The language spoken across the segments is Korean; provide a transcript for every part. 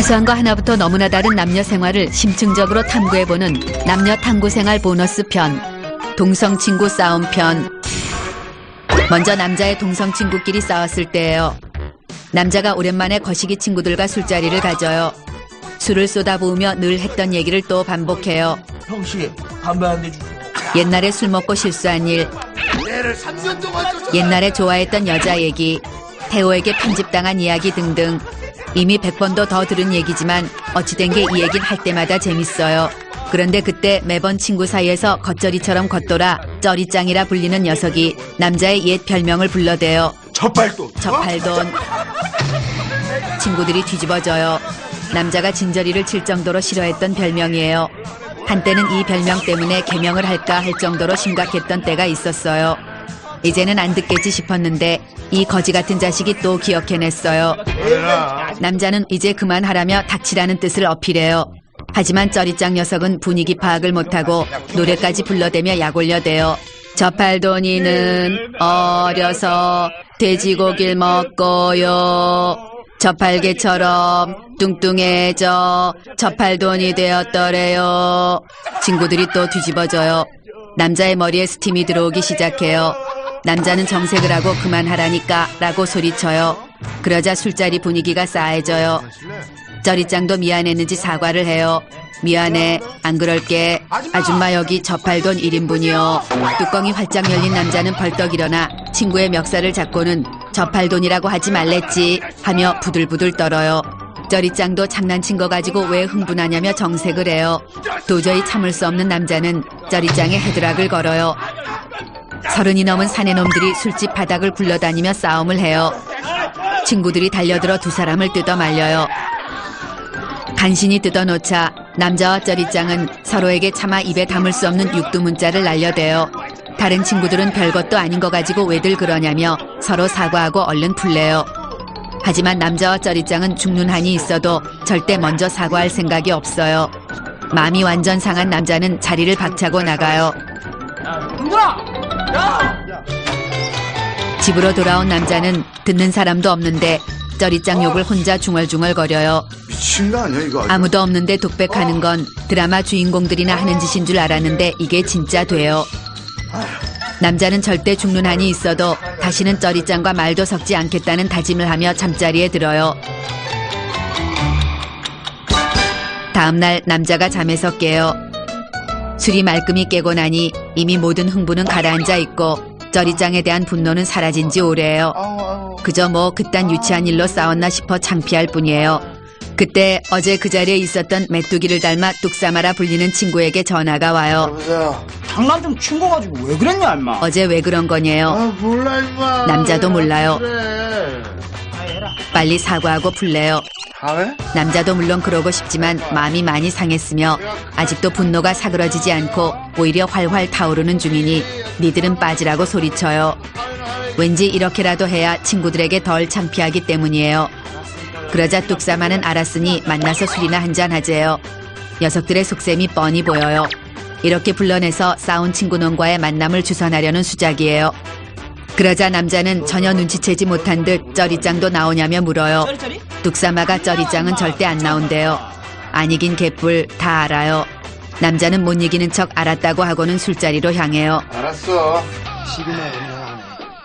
사소한 거 하나부터 너무나 다른 남녀 생활을 심층적으로 탐구해보는 남녀 탐구 생활 보너스 편, 동성 친구 싸움 편. 먼저 남자의 동성 친구끼리 싸웠을 때예요. 남자가 오랜만에 거시기 친구들과 술자리를 가져요. 술을 쏟아부으며 늘 했던 얘기를 또 반복해요. 형씨, 담배 한 대 주세요. 옛날에 술 먹고 실수한 일, 얘를 3년 동안 쫓아. 옛날에 좋아했던 여자 얘기, 태호에게 편집당한 이야기 등등. 이미 100번도 더 들은 얘기지만 어찌된 게 이 얘긴 할 때마다 재밌어요. 그런데 그때 매번 친구 사이에서 겉절이처럼 겉돌아 쩌리짱이라 불리는 녀석이 남자의 옛 별명을 불러대요. 젖발돈. 젖팔돈. 친구들이 뒤집어져요. 남자가 진저리를 칠 정도로 싫어했던 별명이에요. 한때는 이 별명 때문에 개명을 할까 할 정도로 심각했던 때가 있었어요. 이제는 안 듣겠지 싶었는데 이 거지 같은 자식이 또 기억해냈어요. 남자는 이제 그만하라며 닥치라는 뜻을 어필해요. 하지만 쩌리짱 녀석은 분위기 파악을 못하고 노래까지 불러대며 약올려대요. 젖팔돈이는 어려서 돼지고기를 먹고요. 젖팔개처럼 뚱뚱해져 젖팔돈이 되었더래요. 친구들이 또 뒤집어져요. 남자의 머리에 스팀이 들어오기 시작해요. 남자는 정색을 하고 그만하라니까 라고 소리쳐요. 그러자 술자리 분위기가 싸해져요. 쩌리짱도 미안했는지 사과를 해요. 미안해, 안 그럴게. 아줌마 여기 젖팔돈 1인분이요. 뚜껑이 활짝 열린 남자는 벌떡 일어나 친구의 멱살을 잡고는 젖팔돈이라고 하지 말랬지 하며 부들부들 떨어요. 쩌리짱도 장난친 거 가지고 왜 흥분하냐며 정색을 해요. 도저히 참을 수 없는 남자는 쩌리짱의 헤드락을 걸어요. 30이 넘은 사내놈들이 술집 바닥을 굴러다니며 싸움을 해요. 친구들이 달려들어 두 사람을 뜯어 말려요. 간신히 뜯어놓자 남자와 쩌리짱은 서로에게 차마 입에 담을 수 없는 육두문자를 날려대요. 다른 친구들은 별것도 아닌 거 가지고 왜들 그러냐며 서로 사과하고 얼른 풀래요. 하지만 남자와 쩌리짱은 죽는 한이 있어도 절대 먼저 사과할 생각이 없어요. 마음이 완전 상한 남자는 자리를 박차고 나가요. 집으로 돌아온 남자는 듣는 사람도 없는데 쩌리짱 욕을 혼자 중얼중얼거려요. 미친 거 아니야 이거? 아무도 없는데 독백하는 건 드라마 주인공들이나 하는 짓인 줄 알았는데 이게 진짜 돼요. 남자는 절대 죽는 한이 있어도 다시는 쩌리짱과 말도 섞지 않겠다는 다짐을 하며 잠자리에 들어요. 다음날 남자가 잠에서 깨요. 술이 말끔히 깨고 나니 이미 모든 흥분은 가라앉아 있고 쩌리짱에 대한 분노는 사라진 지 오래예요. 그저 뭐 그딴 유치한 일로 싸웠나 싶어 창피할 뿐이에요. 그때 어제 그 자리에 있었던 메뚜기를 닮아 뚝사마라 불리는 친구에게 전화가 와요. 여보세요. 장난 좀 친 거 가지고 왜 그랬냐 임마. 어제 왜 그런 거냐요? 몰라 임마. 남자도 몰라요. 그래. 빨리 사과하고 풀래요. 왜? 남자도 물론 그러고 싶지만 마음이 많이 상했으며 아직도 분노가 사그러지지 않고 오히려 활활 타오르는 중이니 니들은 빠지라고 소리쳐요. 왠지 이렇게라도 해야 친구들에게 덜 창피하기 때문이에요. 그러자 뚝사마는 알았으니 만나서 술이나 한잔 하재요. 녀석들의 속셈이 뻔히 보여요. 이렇게 불러내서 싸운 친구놈과의 만남을 주선하려는 수작이에요. 그러자 남자는 전혀 눈치채지 못한 듯 쩌리짱도 나오냐며 물어요. 뚝사마가 쩌리짱은 절대 안 나온대요. 아니긴 개뿔 다 알아요. 남자는 못 이기는 척 알았다고 하고는 술자리로 향해요. 알았어.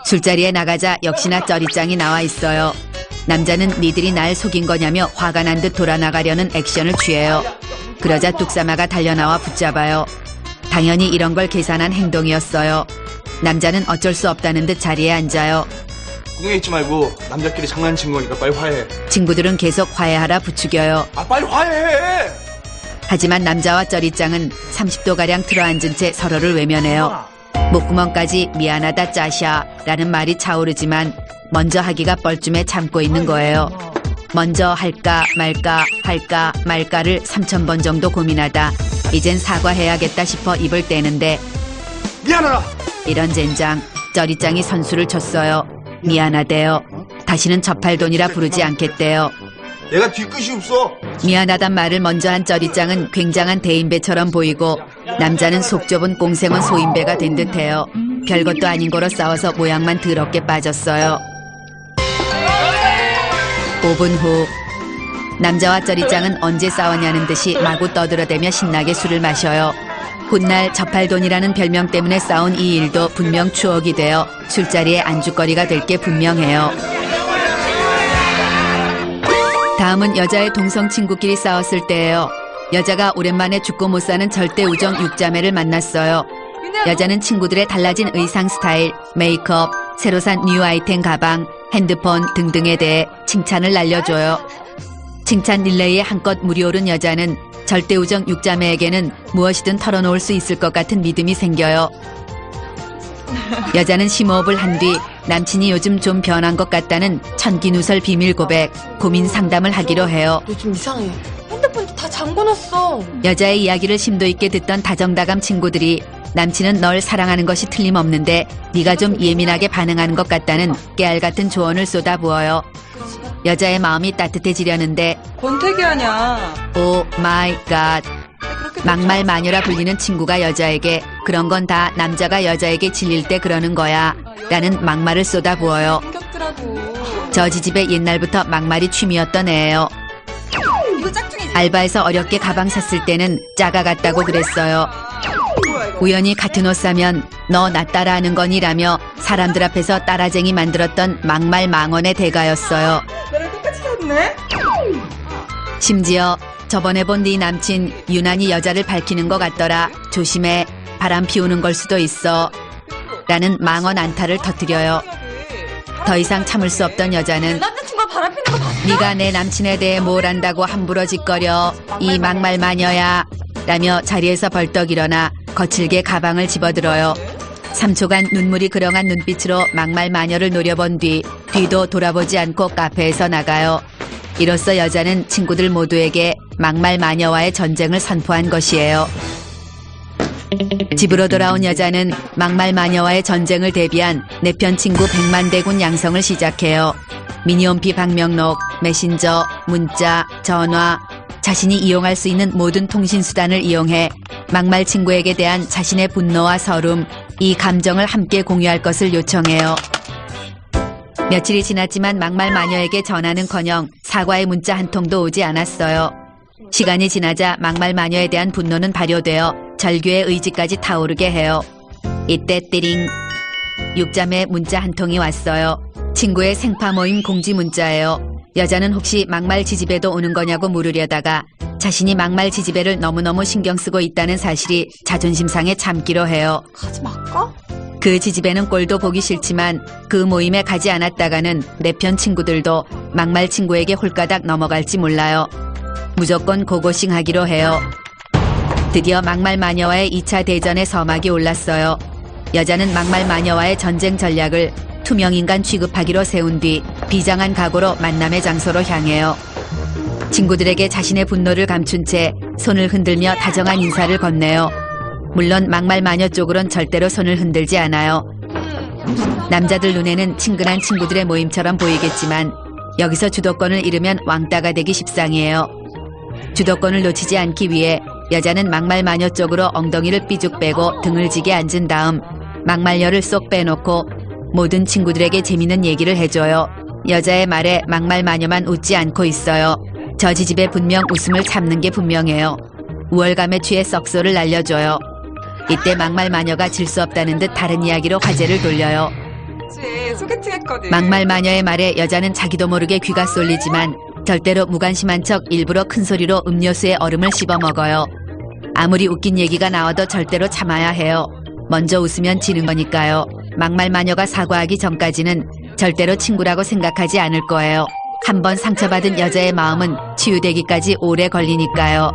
술자리에 나가자 역시나 쩌리짱이 나와 있어요. 남자는 니들이 날 속인 거냐며 화가 난 듯 돌아나가려는 액션을 취해요. 그러자 뚝사마가 달려나와 붙잡아요. 당연히 이런 걸 계산한 행동이었어요. 남자는 어쩔 수 없다는 듯 자리에 앉아요. 꿍에 있지 말고 남자끼리 장난친 거니까 빨리 화해. 친구들은 계속 화해하라 부추겨요. 빨리 화해해. 하지만 남자와 쩌리짱은 30도가량 틀어앉은 채 서로를 외면해요. 목구멍까지 미안하다 짜샤 라는 말이 차오르지만 먼저 하기가 뻘쭘해 참고 있는 거예요. 먼저 할까 말까를 3000번 정도 고민하다 이젠 사과해야겠다 싶어 입을 떼는데 미안하다. 이런 젠장. 쩌리짱이 선수를 쳤어요. 미안하대요. 다시는 젖팔돈이라 부르지 않겠대요. 내가 뒤끝이 없어. 미안하단 말을 먼저 한 쩌리짱은 굉장한 대인배처럼 보이고 남자는 속 좁은 꽁생원 소인배가 된 듯해요. 별것도 아닌 거로 싸워서 모양만 더럽게 빠졌어요. 5분 후 남자와 쩌리짱은 언제 싸웠냐는 듯이 마구 떠들어대며 신나게 술을 마셔요. 훗날 저팔돈이라는 별명 때문에 싸운 이 일도 분명 추억이 되어 술자리에 안주거리가 될 게 분명해요. 다음은 여자의 동성 친구끼리 싸웠을 때예요. 여자가 오랜만에 죽고 못 사는 절대 우정 6자매를 만났어요. 여자는 친구들의 달라진 의상 스타일, 메이크업, 새로 산 뉴 아이템 가방, 핸드폰 등등에 대해 칭찬을 날려줘요. 칭찬 릴레이에 한껏 물이 오른 여자는 절대우정 6자매에게는 무엇이든 털어놓을 수 있을 것 같은 믿음이 생겨요. 여자는 심호흡을 한 뒤 남친이 요즘 좀 변한 것 같다는 천기누설 비밀 고백, 고민 상담을 하기로 해요. 요즘 이상해. 핸드폰도 다 잠궈놨어. 여자의 이야기를 심도 있게 듣던 다정다감 친구들이 남친은 널 사랑하는 것이 틀림없는데 네가 좀 예민하게 반응하는 것 같다는 깨알 같은 조언을 쏟아부어요. 여자의 마음이 따뜻해지려는데 권태기 아냐. 오 마이 갓. 막말 마녀라 불리는 친구가 여자에게 그런 건 다 남자가 여자에게 질릴 때 그러는 거야 라는 막말을 쏟아부어요. 충격더라고. 저 지집에 옛날부터 막말이 취미였던 애예요. 이거 짝퉁이지. 알바에서 어렵게 가방 샀을 때는 짜가 같다고 그랬어요. 우연히 같은 옷 사면 너 나 따라하는 거니라며 사람들 앞에서 따라쟁이 만들었던 막말 망언의 대가였어요. 나랑 똑같이 샀네? 심지어 저번에 본 네 남친 유난히 여자를 밝히는 것 같더라. 조심해. 바람 피우는 걸 수도 있어. 라는 망언 안타를 터뜨려요. 더 이상 참을 수 없던 여자는 남자친구가 바람 피는 거 봤어? 네가 내 남친에 대해 뭘 안다고 함부로 짓거려. 이 막말 마녀야. 라며 자리에서 벌떡 일어나 거칠게 가방을 집어들어요. 3초간 눈물이 그렁한 눈빛으로 막말 마녀를 노려본 뒤도 돌아보지 않고 카페에서 나가요. 이로써 여자는 친구들 모두에게 막말 마녀와의 전쟁을 선포한 것이에요. 집으로 돌아온 여자는 막말 마녀와의 전쟁을 대비한 내 편 친구 100만 대군 양성을 시작해요. 미니홈피 방명록, 메신저, 문자, 전화, 자신이 이용할 수 있는 모든 통신수단을 이용해 막말 친구에게 대한 자신의 분노와 서름, 이 감정을 함께 공유할 것을 요청해요. 며칠이 지났지만 막말 마녀에게 전화는커녕 사과의 문자 한 통도 오지 않았어요. 시간이 지나자 막말 마녀에 대한 분노는 발효되어 절규의 의지까지 타오르게 해요. 이때 띠링 6자매 문자 한 통이 왔어요. 친구의 생파 모임 공지 문자예요. 여자는 혹시 막말 지지배도 오는 거냐고 물으려다가 자신이 막말 지지배를 너무너무 신경 쓰고 있다는 사실이 자존심 상해 참기로 해요. 가지 말까? 그 지지배는 꼴도 보기 싫지만 그 모임에 가지 않았다가는 내 편 친구들도 막말 친구에게 홀가닥 넘어갈지 몰라요. 무조건 고고싱 하기로 해요. 드디어 막말 마녀와의 2차 대전의 서막이 올랐어요. 여자는 막말 마녀와의 전쟁 전략을 투명인간 취급하기로 세운 뒤 비장한 각오로 만남의 장소로 향해요. 친구들에게 자신의 분노를 감춘 채 손을 흔들며 다정한 인사를 건네요. 물론 막말 마녀 쪽으론 절대로 손을 흔들지 않아요. 남자들 눈에는 친근한 친구들의 모임처럼 보이겠지만 여기서 주도권을 잃으면 왕따가 되기 십상이에요. 주도권을 놓치지 않기 위해 여자는 막말 마녀 쪽으로 엉덩이를 삐죽 빼고 등을 지게 앉은 다음 막말녀를 쏙 빼놓고 모든 친구들에게 재밌는 얘기를 해줘요. 여자의 말에 막말 마녀만 웃지 않고 있어요. 저 지집에 분명 웃음을 참는 게 분명해요. 우월감에 취해 썩소를 날려줘요. 이때 막말 마녀가 질 수 없다는 듯 다른 이야기로 화제를 돌려요. 그치, 소개팅 했거든. 막말 마녀의 말에 여자는 자기도 모르게 귀가 쏠리지만 절대로 무관심한 척 일부러 큰 소리로 음료수에 얼음을 씹어 먹어요. 아무리 웃긴 얘기가 나와도 절대로 참아야 해요. 먼저 웃으면 지는 거니까요. 막말 마녀가 사과하기 전까지는 절대로 친구라고 생각하지 않을 거예요. 한번 상처받은 여자의 마음은 치유되기까지 오래 걸리니까요.